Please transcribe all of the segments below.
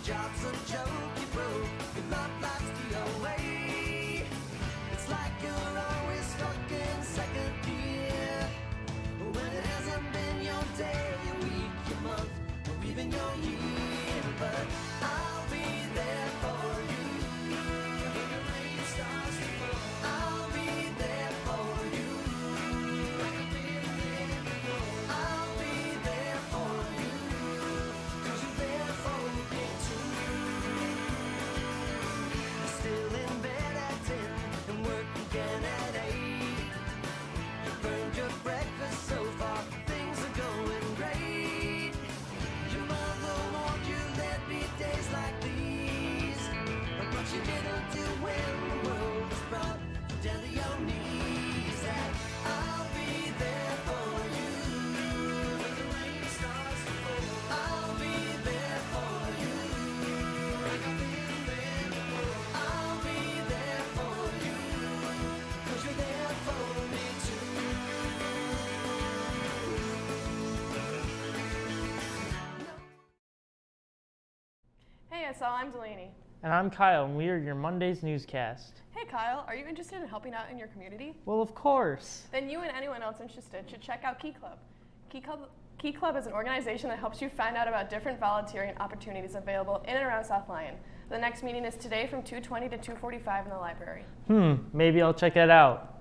Your job's a joke, you broke, your love life's the away. It's like you're always stuck in second gear, when it hasn't been your day, your week, your month, or even your year. But I'll be there for you when the rain starts to fall. I'll be there for you like I've been there before. I'll be there for you 'cause you're there for me too. You're still in bed at 10 and work again at 8. You burned your breakfast so far, things are going great. Your mother warned you there'd be days like these, but you didn't do when the world was brought down to your knees. And I'll be there for you when the rain starts to fall. I'll be there for you like I've been there before. I'll be there for you 'cause you're there for me too. Hey SL, I'm Delaney. And I'm Kyle, and we are your Monday's newscast. Hey Kyle, are you interested in helping out in your community? Well, of course. Then you and anyone else interested should check out Key Club. Key Club is an organization that helps you find out about different volunteering opportunities available in and around South Lyon. The next meeting is today from 2:20 to 2:45 in the library. Maybe I'll check that out.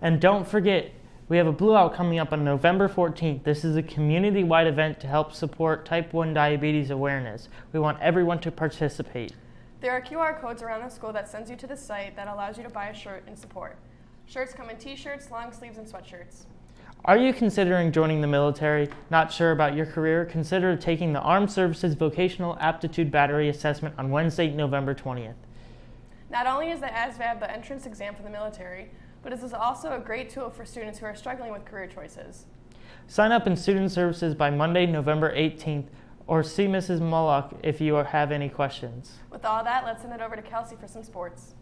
And don't forget, we have a Blue Out coming up on November 14th. This is a community-wide event to help support type 1 diabetes awareness. We want everyone to participate. There are QR codes around the school that sends you to the site that allows you to buy a shirt in support. Shirts come in t-shirts, long sleeves, and sweatshirts. Are you considering joining the military? Not sure about your career? Consider taking the Armed Services Vocational Aptitude Battery Assessment on Wednesday, November 20th. Not only is the ASVAB the entrance exam for the military, but it is also a great tool for students who are struggling with career choices. Sign up in Student Services by Monday, November 18th, or see Mrs. Mullock if you have any questions. With all that, let's send it over to Kelsey for some sports.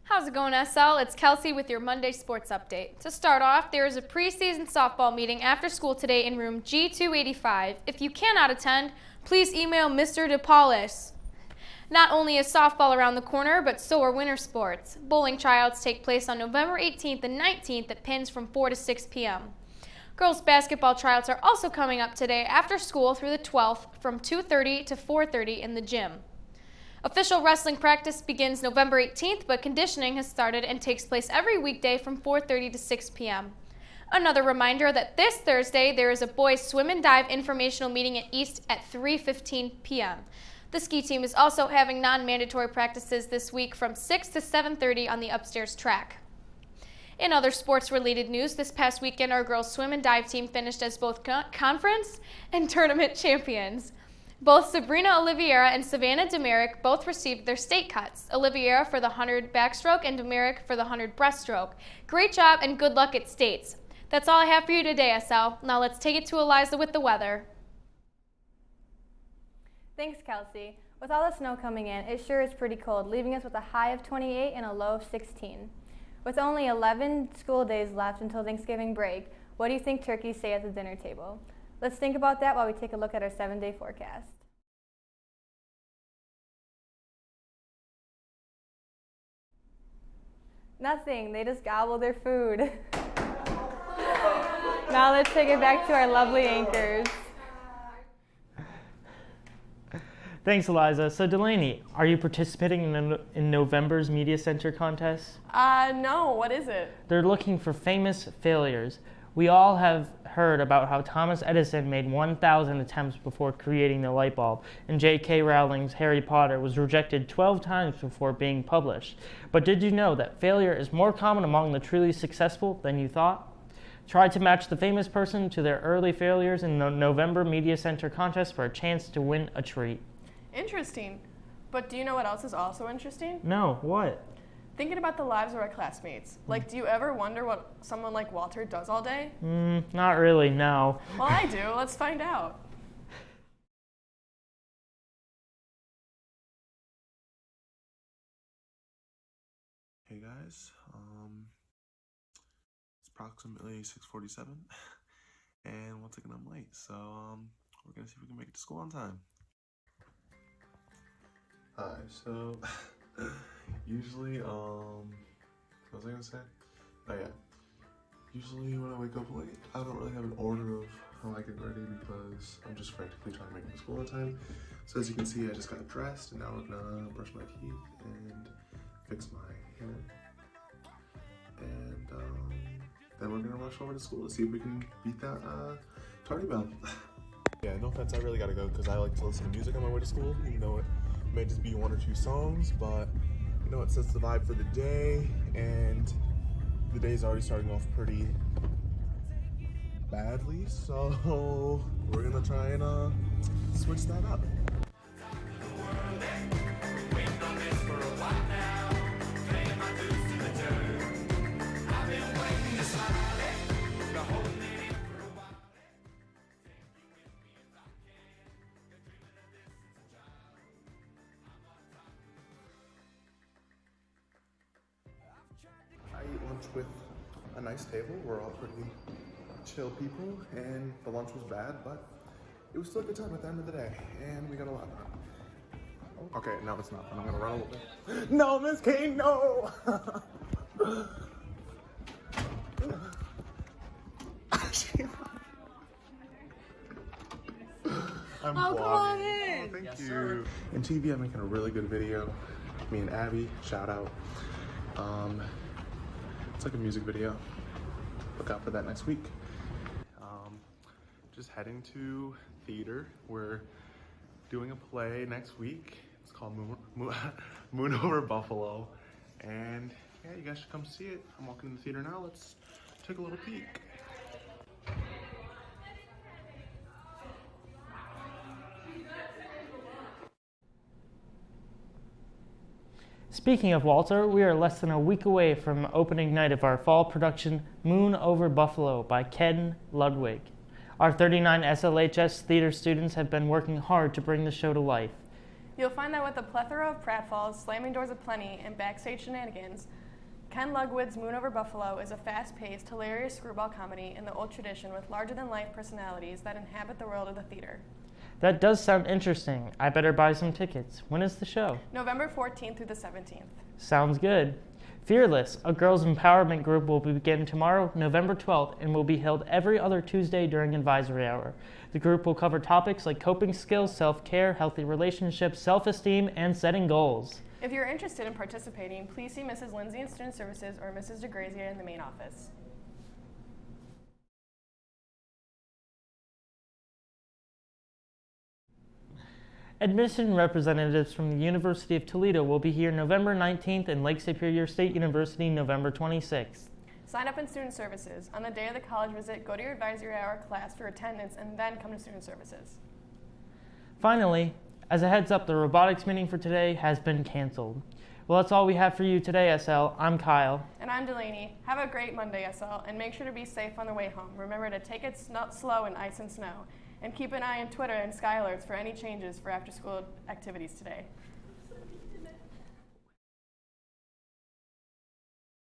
How's it going, SL? It's Kelsey with your Monday Sports Update. To start off, there is a preseason softball meeting after school today in room G285. If you cannot attend, please email Mr. DePaulis. Not only is softball around the corner, but so are winter sports. Bowling tryouts take place on November 18th and 19th at pins from 4 to 6 p.m. Girls basketball tryouts are also coming up today after school through the 12th from 2:30 to 4:30 in the gym. Official wrestling practice begins November 18th, but conditioning has started and takes place every weekday from 4:30 to 6 p.m. Another reminder that this Thursday there is a boys swim and dive informational meeting at East at 3:15 p.m. The ski team is also having non-mandatory practices this week from 6 to 7:30 on the upstairs track. In other sports-related news, this past weekend our girls swim and dive team finished as both conference and tournament champions. Both Sabrina Oliveira and Savannah Demerick both received their state cuts, Oliveira for the 100 backstroke and Demerick for the 100 breaststroke. Great job and good luck at states. That's all I have for you today, SL. Now let's take it to Eliza with the weather. Thanks, Kelsey. With all the snow coming in, it sure is pretty cold, leaving us with a high of 28 and a low of 16. With only 11 school days left until Thanksgiving break, what do you think turkeys say at the dinner table? Let's think about that while we take a look at our 7-day forecast. Nothing, they just gobble their food. Now let's take it back to our lovely anchors. Thanks, Eliza. So, Delaney, are you participating in November's Media Center contest? No, what is it? They're looking for famous failures. We all have heard about how Thomas Edison made 1,000 attempts before creating the light bulb, and J.K. Rowling's Harry Potter was rejected 12 times before being published. But did you know that failure is more common among the truly successful than you thought? Try to match the famous person to their early failures in the November Media Center contest for a chance to win a treat. Interesting. But do you know what else is also interesting? No, what? Thinking about the lives of our classmates. Like, do you ever wonder what someone like Walter does all day? Not really, no. Well, I do. Let's find out. Hey guys, it's approximately 6:47, and once again I'm late, so we're gonna see if we can make it to school on time. Hi, so usually, what was I gonna say? Oh yeah, usually when I wake up late, I don't really have an order of how I get ready because I'm just frantically trying to make it to school on time. So as you can see, I just got dressed and now we're gonna brush my teeth and fix my hair. And then we're gonna rush over to school to see if we can beat that tardy bell. Yeah, no offense, I really gotta go because I like to listen to music on my way to school, even though it may just be 1 or 2 songs, but you know, it sets the vibe for the day, and the day's already starting off pretty badly, so we're gonna try and switch that up. I eat lunch with a nice table. We're all pretty chill people, and the lunch was bad, but it was still a good time at the end of the day, and we got a lot done. Okay, no, it's not. I'm gonna run a little bit. No, Miss Kane, no! I'm vlogging. Come on in! Oh, thank you. Sir. In TV, I'm making a really good video. Me and Abby, shout out. It's like a music video. Look out for that next week. Just heading to theater. We're doing a play next week. It's called Moon Over Buffalo. And yeah, you guys should come see it. I'm walking in the theater now. Let's take a little peek. Speaking of Walter, we are less than a week away from opening night of our fall production, Moon Over Buffalo by Ken Ludwig. Our 39 SLHS theater students have been working hard to bring the show to life. You'll find that with a plethora of pratfalls, slamming doors aplenty, and backstage shenanigans, Ken Ludwig's Moon Over Buffalo is a fast-paced, hilarious screwball comedy in the old tradition with larger-than-life personalities that inhabit the world of the theater. That does sound interesting. I better buy some tickets. When is the show? November 14th through the 17th. Sounds good. Fearless, a girls' empowerment group, will begin tomorrow, November 12th, and will be held every other Tuesday during advisory hour. The group will cover topics like coping skills, self-care, healthy relationships, self-esteem, and setting goals. If you're interested in participating, please see Mrs. Lindsay in Student Services or Mrs. DeGrazia in the main office. Admission representatives from the University of Toledo will be here November 19th and Lake Superior State University November 26th. Sign up in Student Services. On the day of the college visit, go to your advisory hour class for attendance and then come to Student Services. Finally, as a heads up, the robotics meeting for today has been canceled. Well, that's all we have for you today, SL. I'm Kyle. And I'm Delaney. Have a great Monday, SL, and make sure to be safe on the way home. Remember to take it slow in ice and snow. And keep an eye on Twitter and Sky Alerts for any changes for after-school activities today.